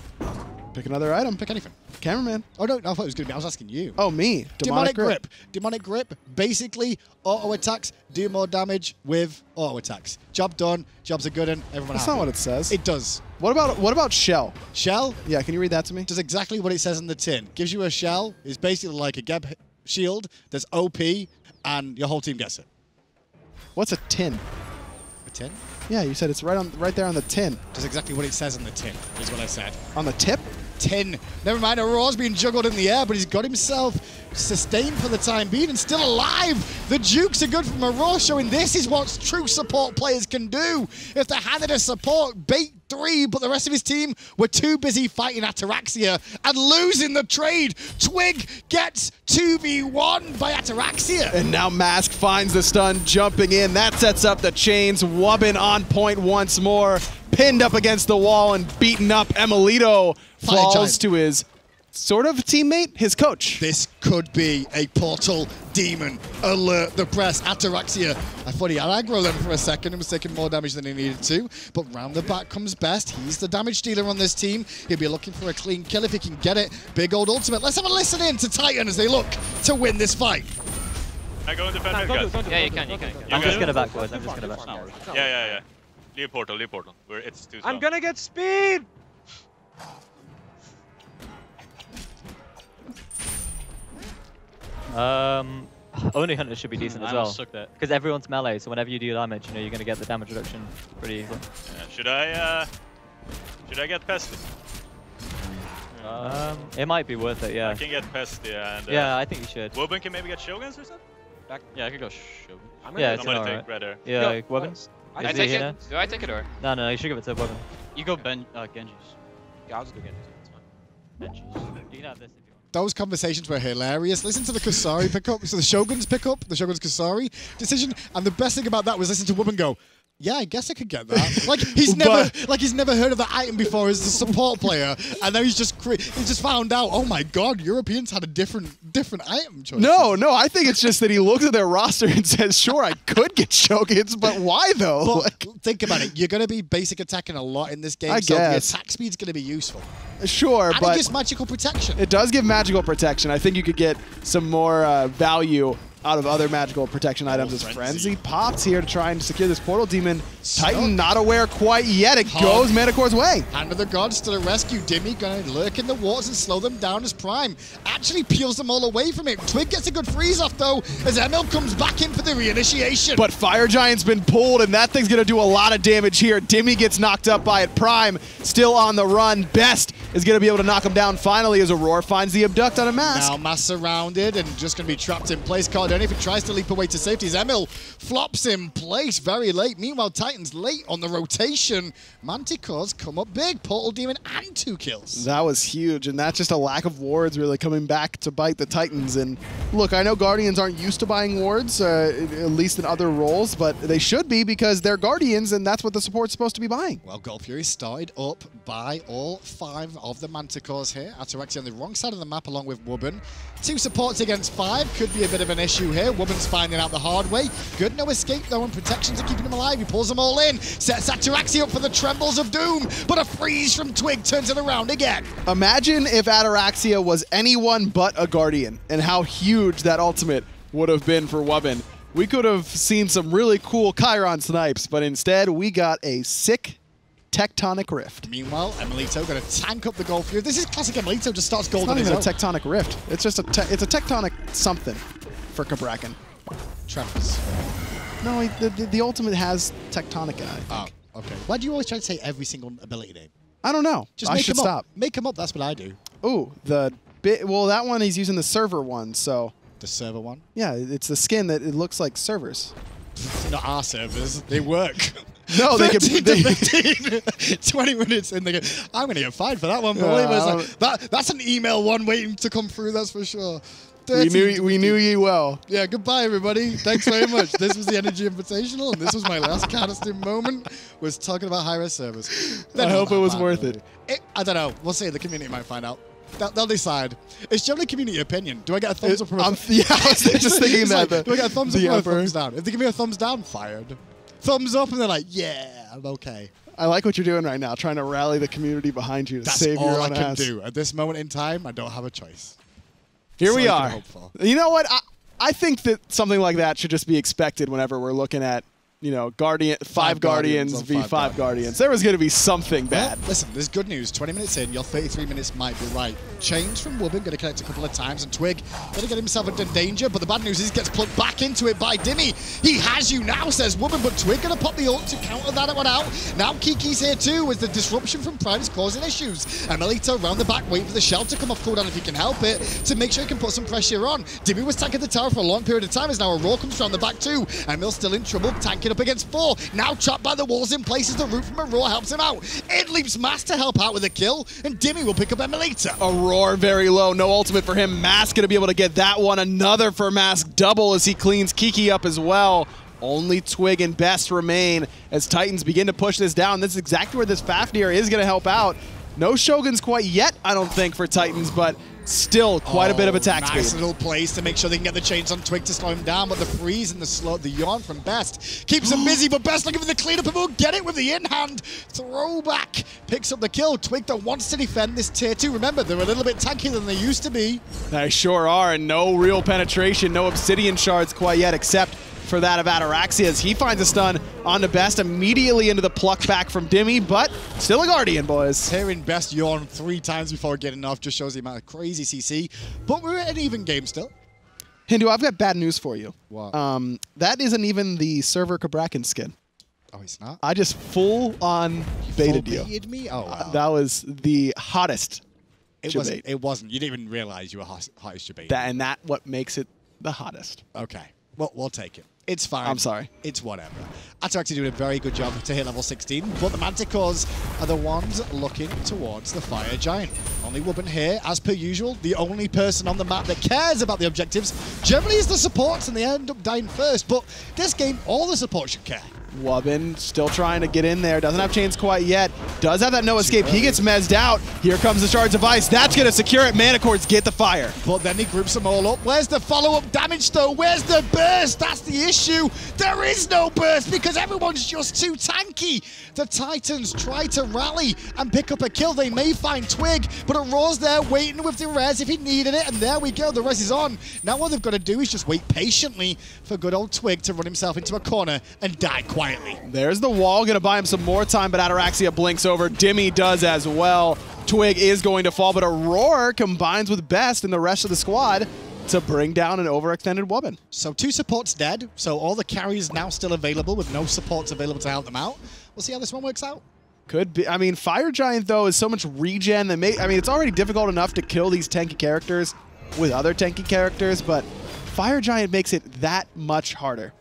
A: Pick another item.
B: Pick anything.
A: Cameraman.
B: Oh, no, I thought it was going to be. I was asking you.
A: Oh, me. Demonic grip.
B: Demonic grip. Basically, auto attacks do more damage with auto attacks. Job done. Job's a good one. Everyone
A: That's not what it says.
B: It does.
A: What about shell?
B: Shell?
A: Yeah, can you read that to me?
B: Does exactly what it says in the tin. Gives you a shell. It's basically like a Geb shield. There's OP, and your whole team gets it.
A: What's a tin?
B: A tin?
A: Yeah, you said it's right there on the tin.
B: Does exactly what it says in the tin, is what I said.
A: On the tip?
B: Tin. Never mind, Aurora's being juggled in the air, but he's got himself sustained for the time being and still alive. The jukes are good from Aurora, showing this is what true support players can do. If they handed a support, bait 3, but the rest of his team were too busy fighting Ataraxia and losing the trade. Twig gets 2v1 by Ataraxia.
A: And now Mask finds the stun, jumping in. That sets up the chains. Wubbin on point once more. Pinned up against the wall and beaten up. Emilito falls to his sort of teammate, his coach.
B: This could be a portal demon. Alert the press. Ataraxia. I thought he had aggro them for a second and was taking more damage than he needed to, but round the back comes best. He's the damage dealer on this team. He'll be looking for a clean kill if he can get it. Big old ultimate. Let's have a listen in to Titan as they look to win this fight.
C: I go and defend mid, guys.
D: Yeah, you can.
E: I'm just gonna backwards. I'm just gonna backwards.
C: Yeah. Leave portal. It's too slow.
D: I'm gonna get speed!
E: Only Hunter should be decent as well. Because everyone's melee, so whenever you do damage, you know, you're gonna get the damage reduction pretty easily.
C: Yeah, should I get pested?
E: It might be worth it, yeah.
C: I can get pested, yeah. And,
E: yeah, I think you should.
C: Wubbin can maybe get Shoguns or something?
D: Yeah, I could go Shogun.
E: Yeah,
C: I'm gonna take Red Air.
E: Yeah, Wubbins.
D: I take it? Do I take it or?
E: No, you should give it to Wubbin.
D: You go Genji's. Yeah, I'll just go Genji's. It's fine.
E: Genji's. You can have this if you want.
B: Those conversations were hilarious. Listen to the Kasari pickup, so the Shogun's pickup, the Shogun's Kasari decision, and the best thing about that was listen to Wubbin go, yeah, I guess I could get that. like he's never heard of that item before as a support player, and now he's just found out. Oh my God, Europeans had a different item choice.
A: No, I think it's just that he looks at their roster and says, "Sure, I could get Shoguns, but why though?"
B: But think about it. You're going to be basic attacking a lot in this game,
A: I
B: so
A: guess.
B: the attack speed's going to be useful.
A: Sure,
B: and
A: but
B: it gives magical protection.
A: It does give magical protection. I think you could get some more value out of other magical protection items as Frenzy pops here to try and secure this portal demon. Titan not aware quite yet. It goes Manticore's way.
B: Hand of the Gods to the rescue. Dimmy gonna lurk in the waters and slow them down as Prime actually peels them all away from it. Twig gets a good freeze off though as Emil comes back in for the reinitiation.
A: But Fire Giant's been pulled and that thing's gonna do a lot of damage here. Dimmy gets knocked up by it. Prime still on the run. Best is gonna be able to knock him down finally as Aurora finds the abduct on a Mask.
B: Now Mask surrounded and just gonna be trapped in place. Cardone, if he tries to leap away to safety, as Emil flops in place very late. Meanwhile, Titan's late on the rotation. Manticores come up big. Portal Demon and 2 kills.
A: That was huge, and that's just a lack of wards really coming back to bite the Titans. And look, I know Guardians aren't used to buying wards, at least in other roles, but they should be because they're Guardians, and that's what the support's supposed to be buying.
B: Well, Gold Fury started up by all 5 of the Manticores here. Ataraxia on the wrong side of the map along with Wubbin. 2 supports against 5 could be a bit of an issue here. Wubbin's finding out the hard way. Good no escape though, and protections are keeping him alive. He pulls them all in, sets Ataraxia up for the Trembles of Doom, but a freeze from Twig turns it around again.
A: Imagine if Ataraxia was anyone but a Guardian, and how huge that ultimate would have been for Wubbin. We could have seen some really cool Chiron snipes, but instead we got a sick Tectonic Rift.
B: Meanwhile, Emilito going to tank up the Gold Fury. This is classic Emilito, just starts gold on his own.
A: It's not even a Tectonic Rift. It's just it's a Tectonic something for Cabrakan.
B: Tremors.
A: No, the ultimate has Tectonic in it, I think.
B: Oh, okay. Why do you always try to say every single ability name?
A: I don't know.
B: Just
A: I
B: make
A: should
B: them
A: stop.
B: Up. Make them up, that's what I do.
A: Ooh, well, that one he's using the server one, so.
B: The server one?
A: Yeah, it's the skin that it looks like servers.
B: Not our servers. They work.
A: No, they can.
B: 20 minutes in, they go, I'm going to get fined for that one. But that's an email one waiting to come through, that's for sure.
A: We knew ye well.
B: Yeah, goodbye, everybody. Thanks very much. This was the NRG Invitational, and this was my last canister moment, was talking about high-res servers.
A: I hope it was worth it.
B: I don't know. We'll see. The community might find out. They'll decide. It's generally community opinion. Do I get a thumbs up or a
A: yeah, I was just thinking that.
B: Like, do I get a thumbs up or a thumbs down? If they give me a thumbs down, fired. Thumbs up, and they're like, yeah, I'm okay.
A: I like what you're doing right now, trying to rally the community behind you to save your own ass.
B: That's all I can do. At this moment in time, I don't have a choice.
A: Here we are. You know what? I think that something like that should just be expected whenever we're looking at, you know, five Guardians v 5 Guardians. There was going to be something bad.
B: Well, listen, there's good news. 20 minutes in, your 33 minutes might be right. Change from Wubbin, going to connect a couple of times, and Twig going to get himself into danger, but the bad news is he gets plugged back into it by Dimmy. He has you now, says Wubbin, but Twig going to pop the ult to counter that one out. Now Kiki's here too, as the disruption from Pride is causing issues. And Melito round the back, waiting for the shell to come off cooldown if he can help it, to make sure he can put some pressure on. Dimmy was tanking the tower for a long period of time, as now a roar comes round the back too. And Mill's still in trouble, tanking up against 4. Now trapped by the walls in place as the root from Aurora helps him out. It leaps Mass to help out with a kill, and Dimmy will pick up Emelita.
A: Aurora very low, no ultimate for him. Mass going to be able to get that one. Another for Mass, double as he cleans Kiki up as well. Only Twig and Best remain as Titans begin to push this down. This is exactly where this Fafnir is going to help out. No Shoguns quite yet, I don't think, for Titans, but still quite a bit of attack speed.
B: Nice little plays to make sure they can get the chains on Twig to slow him down, but the freeze and the yawn from Best keeps him busy, but Best looking for the cleanup and will get it with the in-hand. Throwback picks up the kill. Twig that wants to defend this tier 2. Remember, they're a little bit tankier than they used to be.
A: They sure are, and no real penetration, no obsidian shards quite yet, except for that of Ataraxia as he finds a stun on the Best immediately into the pluck back from Dimmy, but still a Guardian, boys.
B: Hearing Best yawn 3 times before getting off just shows the amount of crazy CC, but we're at an even game still.
A: Hindu, I've got bad news for you.
B: What?
A: That isn't even the server Kabrakan skin.
B: Oh, it's not?
A: I just full-on baited you.
B: Baited me? Oh, wow.
A: That was the hottest
B: It wasn't. You didn't even realize you were hottest Jabate.
A: And that what makes it the hottest.
B: Okay. Well, we'll take it. It's fine.
A: I'm sorry.
B: It's whatever. Ataraxia doing a very good job to hit level 16, but the Manticores are the ones looking towards the Fire Giant. Only Wubbin here, as per usual, the only person on the map that cares about the objectives generally is the supports, and they end up dying first, but this game, all the supports should care.
A: Wubbin still trying to get in there. Doesn't have chains quite yet. Does have that no escape. He gets mezzed out. Here comes the Shards of Ice. That's going to secure it. Manticores get the fire.
B: But then he groups them all up. Where's the follow-up damage, though? Where's the burst? That's the issue. There is no burst because everyone's just too tanky. The Titans try to rally and pick up a kill. They may find Twig, but Aurora's there waiting with the res if he needed it. And there we go. The res is on. Now what they've got to do is just wait patiently for good old Twig to run himself into a corner and die quietly.
A: There's the wall, gonna buy him some more time, but Ataraxia blinks over. Dimmy does as well. Twig is going to fall, but Aurora combines with Best and the rest of the squad to bring down an overextended Wubbin.
B: So 2 supports dead, so all the carries now still available with no supports available to help them out. We'll see how this one works out.
A: Could be. I mean, Fire Giant, though, is so much regen that it's already difficult enough to kill these tanky characters with other tanky characters, but Fire Giant makes it that much harder.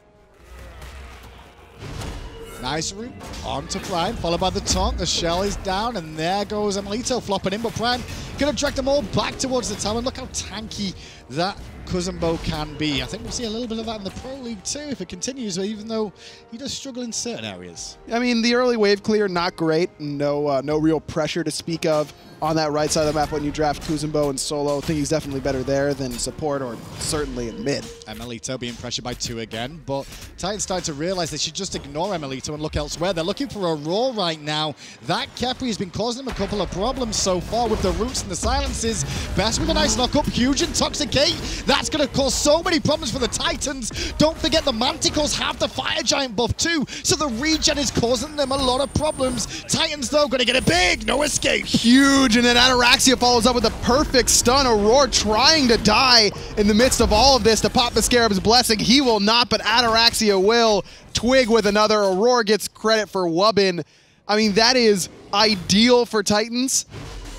B: Nice route on to Prime, followed by the taunt. The shell is down, and there goes Emelito flopping in, but Prime going to drag them all back towards the tower. And look how tanky that Kuzumbo can be. I think we'll see a little bit of that in the Pro League too if it continues, even though he does struggle in certain areas.
A: I mean, the early wave clear, not great. No real pressure to speak of on that right side of the map when you draft Kuzumbo and solo. I think he's definitely better there than support or certainly in mid.
B: Emelito being pressured by 2 again, but Titans starting to realize they should just ignore Emelito and look elsewhere. They're looking for a roar right now. That Kepri has been causing them a couple of problems so far with the roots and the silences. Best with a nice knock-up, huge intoxicate. That's going to cause so many problems for the Titans. Don't forget the Manticores have the Fire Giant buff too, so the regen is causing them a lot of problems. Titans, though, going to get a big no escape.
A: Huge, and then Ataraxia follows up with a perfect stun. Aurora trying to die in the midst of all of this to pop the Scarab's blessing. He will not, but Ataraxia will. Twig with another. Aurora gets credit for Wubbin. I mean, that is ideal for Titans.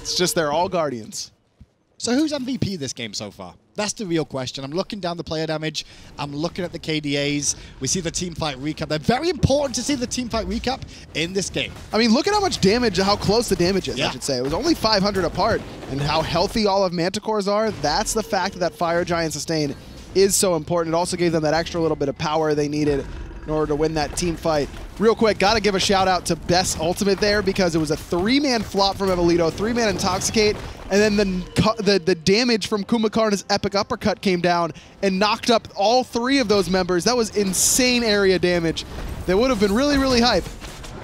A: It's just they're all Guardians.
B: So who's MVP this game so far? That's the real question. I'm looking down the player damage. I'm looking at the KDAs. We see the team fight recap. They're very important to see the team fight recap in this game.
A: I mean, look at how much damage, how close the damage is, I should say. It was only 500 apart. And how healthy all of Manticores are, that's the fact that Fire Giant sustain is so important. It also gave them that extra little bit of power they needed in order to win that team fight. Real quick, got to give a shout out to Best Ultimate there because it was a 3-man flop from Emilito, 3-man Intoxicate, and then the damage from Kumakarna's epic uppercut came down and knocked up all 3 of those members. That was insane area damage. That would have been really, really hype.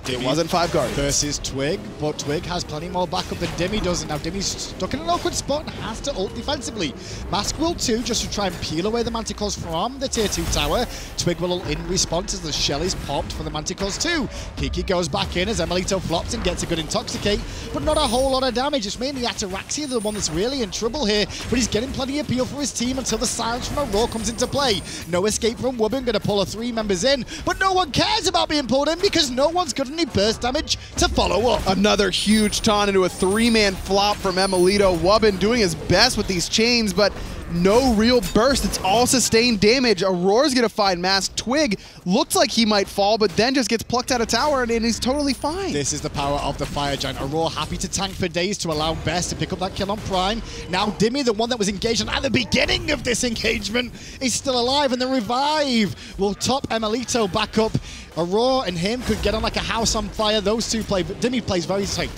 A: It wasn't 5 guards.
B: Versus Twig, but Twig has plenty more backup than Dimmy does, and now Dimmy's stuck in an awkward spot and has to ult defensively. Mask will too, just to try and peel away the Manticores from the tier 2 tower. Twig will ult in response as the shell is popped for the Manticores too. Kiki goes back in as Emilito flops and gets a good Intoxicate, but not a whole lot of damage. It's mainly Ataraxia, the one that's really in trouble here, but he's getting plenty of appeal for his team until the silence from Aurora comes into play. No escape from Wubben, gonna pull 3 members in, but no one cares about being pulled in because no one's got any burst damage to follow up.
A: Another huge taunt into a 3-man flop from Emilito. Wubben doing his best with these chains, but no real burst. It's all sustained damage. Aurora's gonna find Mask. Twig looks like he might fall, but then just gets plucked out of tower and he's totally fine.
B: This is the power of the Fire Giant. Aurora happy to tank for days to allow Best to pick up that kill on Prime. Now Dimmy, the one that was engaged at the beginning of this engagement, is still alive, and the revive will top Emilito back up. Aurora and him could get on like a house on fire. Those two play, but Dimmy plays very safe.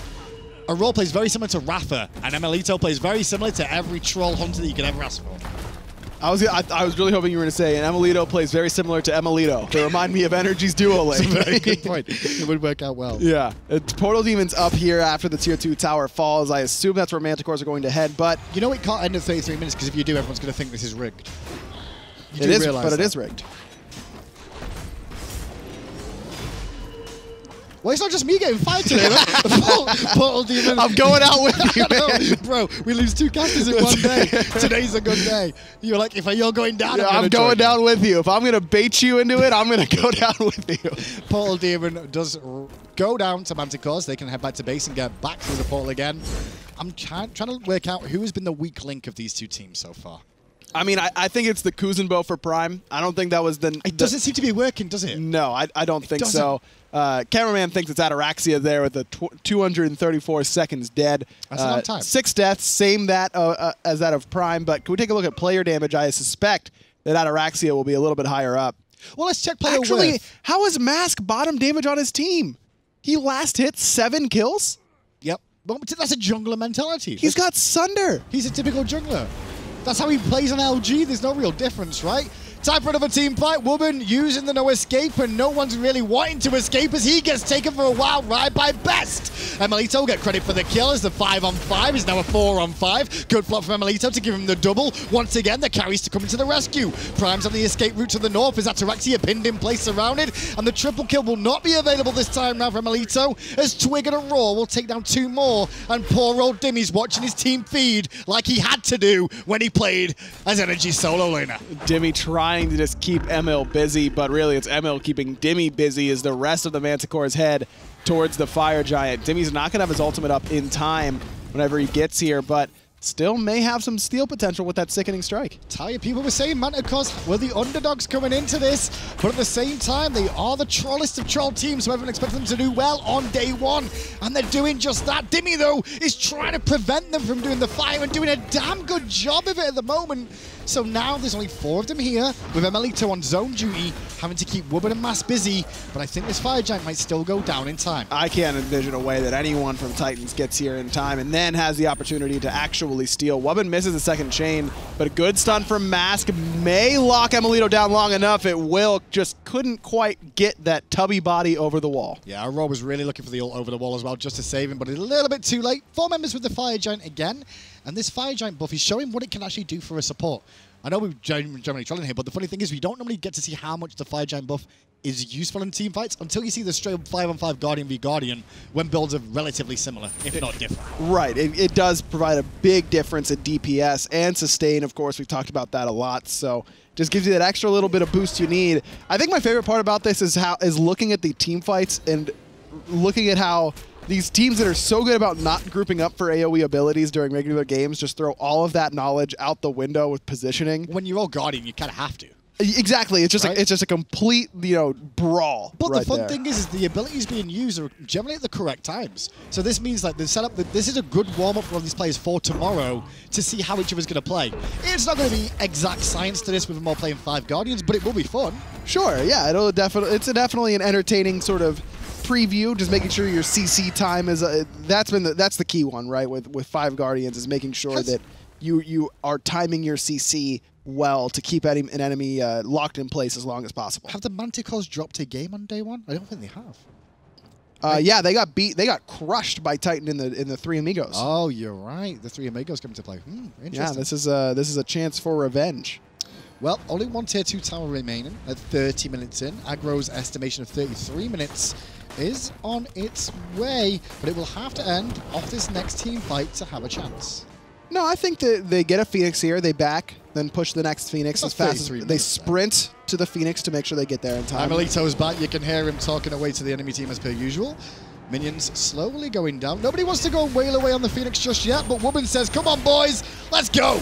B: Aurora plays very similar to Rafa, and Emilito plays very similar to every troll hunter that you could ever ask for.
A: I was really hoping you were going to say, and Emilito plays very similar to Emilito. They remind me of NRG's duo lane.
B: That's a very good point. It would work out well.
A: Yeah. Portal Demon's up here after the tier 2 tower falls. I assume that's where Manticores are going to head, but...
B: You know it can't end in 33 minutes, because if you do, everyone's going to think this is rigged.
A: It is, but it is rigged.
B: Well, it's not just me getting fired today. Portal Demon.
A: I'm going out with you, man.
B: Bro, we lose 2 casters in one day. Today's a good day. You're like, if you're going down,
A: yeah, I'm going down with you. If I'm going to bait you into it, I'm going to go down with you.
B: Portal Demon does go down to Manticores. They can head back to base and get back through the portal again. I'm trying to work out who has been the weak link of these 2 teams so far.
A: I mean, I think it's the Kuzenbo for Prime. I don't think that was the...
B: It doesn't seem to be working, does it?
A: No, I don't think so. Cameraman thinks it's Ataraxia there with the 234 seconds dead.
B: That's a long time.
A: 6 deaths, same that as that of Prime. But can we take a look at player damage? I suspect that Ataraxia will be a little bit higher up.
B: Well, let's check player
A: Actually,
B: worth.
A: How is Mask bottom damage on his team? He last hit 7 kills?
B: Yep. But that's a jungler mentality.
A: He's got Sunder.
B: He's a typical jungler. That's how he plays on LG. There's no real difference, right? Time for another team fight. Wubben using the no escape, and no one's really wanting to escape as he gets taken for a wild ride by Best. Emilito get credit for the kill as the 5-on-5 is now a 4-on-5. Good flop from Emilito to give him the double. Once again, the carries to come into the rescue. Prime's on the escape route to the north as Ataraxia pinned in place surrounded, and the triple kill will not be available this time now for Emilito as Twig and Aurora will take down 2 more, and poor old Dimmy's watching his team feed like he had to do when he played as NRG solo laner.
A: Dimmy trying to just keep Emil busy, but really it's Emil keeping Dimmy busy as the rest of the Manticores head towards the Fire Giant. Dimmy's not going to have his ultimate up in time whenever he gets here, but still may have some steal potential with that sickening strike.
B: Talia, people were saying Manticores were the underdogs coming into this, but at the same time, they are the trollest of troll teams, so everyone expects them to do well on day 1, and they're doing just that. Dimmy, though, is trying to prevent them from doing the fire and doing a damn good job of it at the moment. So now there's only 4 of them here, with Emilito on zone duty, having to keep Wubben and Mask busy, but I think this Fire Giant might still go down in time.
A: I can't envision a way that anyone from Titans gets here in time and then has the opportunity to actually steal. Wubben misses the second chain, but a good stun from Mask may lock Emilito down long enough. It will, just couldn't quite get that tubby body over the wall.
B: Yeah, Aurora was really looking for the ult over the wall as well, just to save him, but a little bit too late. 4 members with the Fire Giant again, and this Fire Giant buff is showing what it can actually do for a support. I know we're generally trolling here, but the funny thing is we don't normally get to see how much the Fire Giant buff is useful in team fights until you see the straight 5-on-5 Guardian v Guardian when builds are relatively similar, if not different.
A: Right. It does provide a big difference at DPS and sustain. Of course, we've talked about that a lot, so just gives you that extra little bit of boost you need. I think my favorite part about this is looking at the team fights and looking at how these teams that are so good about not grouping up for AoE abilities during regular games just throw all of that knowledge out the window with positioning.
B: When you're all Guardian, you kind of have to.
A: Exactly. It's just
B: right?
A: it's just a complete, brawl.
B: But
A: right
B: the fun
A: there.
B: thing is the abilities being used are generally at the correct times. So this means like the setup. This is a good warm up for all these players for tomorrow to see how each of us going to play. It's not going to be exact science to this with them all playing 5 Guardians, but it will be fun.
A: Sure. Yeah. It's definitely an entertaining sort of preview. Just making sure your CC time is that's the key one, right? With 5 Guardians is making sure that you are timing your CC well to keep an enemy locked in place as long as possible.
B: Have the Manticores dropped a game on day 1? I don't think they have.
A: Yeah, they got beat. They got crushed by Titan in the Three Amigos.
B: Oh, you're right. The Three Amigos come into play. Interesting.
A: Yeah, this is a chance for revenge.
B: Well, only one Tier 2 tower remaining at 30 minutes in. Agro's estimation of 33 minutes is on its way, but it will have to end off this next team fight to have a chance.
A: No, I think that they get a Phoenix here, they back, then push the next Phoenix as fast as they sprint to the Phoenix to make sure they get there in time.
B: Amelito's back. You can hear him talking away to the enemy team as per usual. Minions slowly going down. Nobody wants to go and wail away on the Phoenix just yet, but Woman says, come on, boys, let's go.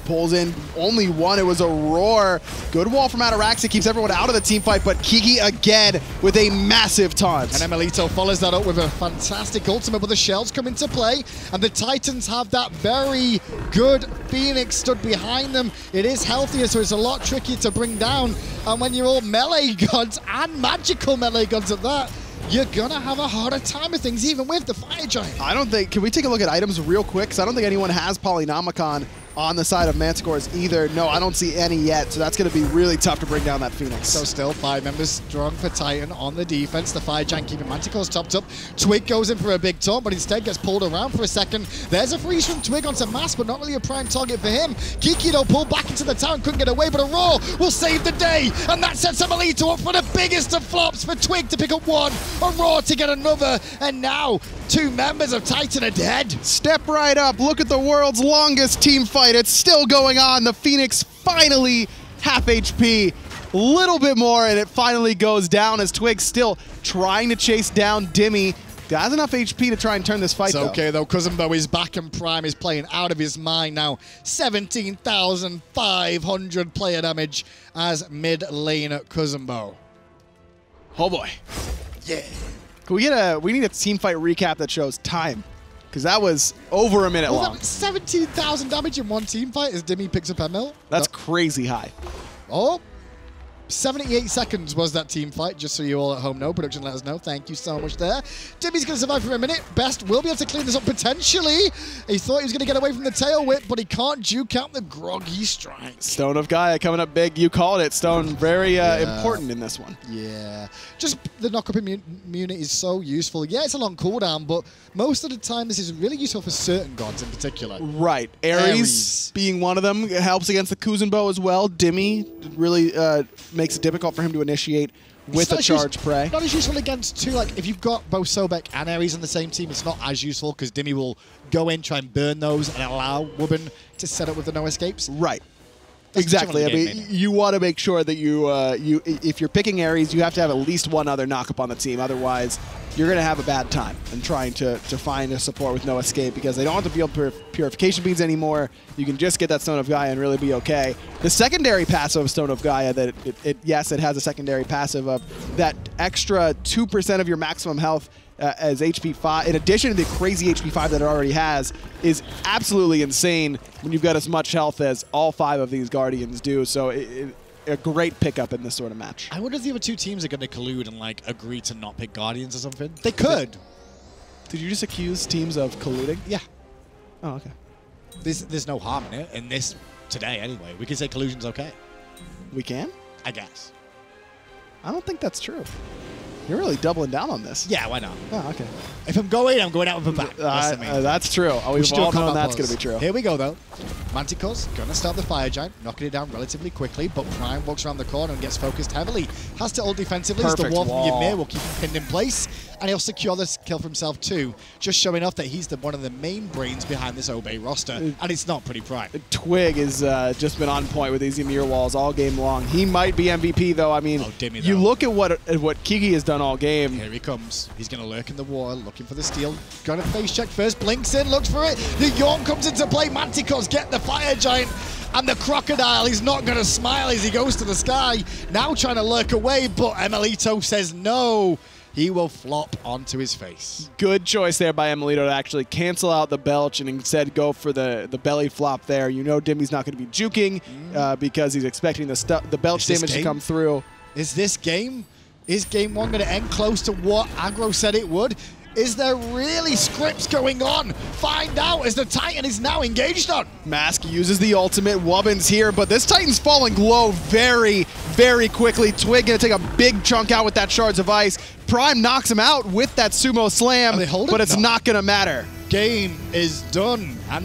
A: Pulls in only one. It was a roar. Good wall from Ataraxia. Keeps everyone out of the team fight, but Kiki again with a massive taunt.
B: And Emelito follows that up with a fantastic ultimate, but the shells come into play, and the Titans have that very good Phoenix stood behind them. It is healthier, so it's a lot trickier to bring down. And when you're all melee gods, and magical melee gods at that, you're gonna have a harder time of things, even with the Fire Giant.
A: I don't think... Can we take a look at items real quick? Because I don't think anyone has Polynomicon on the side of Manticores either. No, I don't see any yet, so that's going to be really tough to bring down that Phoenix.
B: So still 5 members strong for Titan on the defense. The Fire Giant keeping Manticores topped up. Twig goes in for a big taunt, but instead gets pulled around for a second. There's a freeze from Twig onto Mass, but not really a prime target for him. Kiki, though, pulled back into the town, couldn't get away, but a Roar will save the day, and that sets Emelito up for the biggest of flops for Twig to pick up one, a Roar to get another, and now 2 members of Titan are dead.
A: Step right up. Look at the world's longest team fight. It's still going on. The Phoenix finally half HP. A little bit more, and it finally goes down as Twig still trying to chase down Dimmy. Has enough HP to try and turn this fight,
B: It's okay, though. Kuzumbo is back, and Prime is playing out of his mind now. 17,500 player damage as mid lane Kuzumbo.
A: Oh, boy.
B: Yeah.
A: Can we get we need a team fight recap that shows time, because that was over a minute long.
B: 17,000 damage in one team fight as Dimmy picks up Emil.
A: That's crazy high.
B: Oh, 78 seconds was that team fight, just so you all at home know. Production let us know. Thank you so much there. Dimmy's going to survive for a minute. Best will be able to clean this up potentially. He thought he was going to get away from the tail whip, but he can't juke out the groggy strike.
A: Stone of Gaia coming up big. You called it, Stone. Very important in this one.
B: Yeah. Just the knock-up immunity is so useful. Yeah, it's a long cooldown, but most of the time this is really useful for certain gods in particular.
A: Right. Ares being one of them helps against the Kuzumbo as well. Dimmy really makes it difficult for him to initiate with a charge prey.
B: Not as useful against two, like if you've got both Sobek and Ares on the same team, it's not as useful because Dimmy will go in, try and burn those and allow Wubben to set up with the no escapes.
A: Right. Exactly. I mean, you want to make sure that if you're picking Ares, you have to have at least one other knock-up on the team. Otherwise, you're going to have a bad time in trying to find a support with no escape because they don't have to build purification beads anymore. You can just get that Stone of Gaia and really be okay. The secondary passive of Stone of Gaia, yes, it has a secondary passive of that extra 2% of your maximum health as HP 5, in addition to the crazy HP 5 that it already has, is absolutely insane when you've got as much health as all 5 of these Guardians do. So a great pickup in this sort of match.
B: I wonder if the other 2 teams are going to collude and like agree to not pick Guardians or something. They could.
A: Did you just accuse teams of colluding?
B: Yeah.
A: Oh, okay.
B: There's no harm in it. In this today, anyway, we can say collusion's okay.
A: We can?
B: I guess.
A: I don't think that's true. You're really doubling down on this.
B: Yeah, why not?
A: Oh, okay.
B: If I'm going out with a bang.
A: That's true. We've all known that's going to be true.
B: Here we go, though. Manticores gonna start the Fire Giant, knocking it down relatively quickly, but Prime walks around the corner and gets focused heavily. Has to ult defensively as the wall from Ymir will keep him pinned in place, and he'll secure this kill for himself too, just showing off that he's one of the main brains behind this Obey roster, and it's not pretty Prime.
A: Twig has just been on point with these Ymir walls all game long. He might be MVP though. I mean, you look at what Kiki has done all game.
B: Here he comes. He's gonna lurk in the wall, looking for the steal. Gonna face check first, blinks in, looks for it. The Yorn comes into play. Manticores get the Fire Giant, and the Crocodile, he's not going to smile as he goes to the sky. Now trying to lurk away, but Emelito says no. He will flop onto his face.
A: Good choice there by Emelito to actually cancel out the belch and instead go for the belly flop there. You know Dimmy's not going to be juking because he's expecting the belch damage to come through.
B: Is this game? Is game one going to end close to what Aggro said it would? Is there really scripts going on? Find out as the Titan is now engaged on.
A: Mask uses the ultimate. Wubbin's here, but this Titan's falling low very, very quickly. Twig gonna take a big chunk out with that Shards of Ice. Prime knocks him out with that sumo slam, but it's not gonna matter.
B: Game is done. And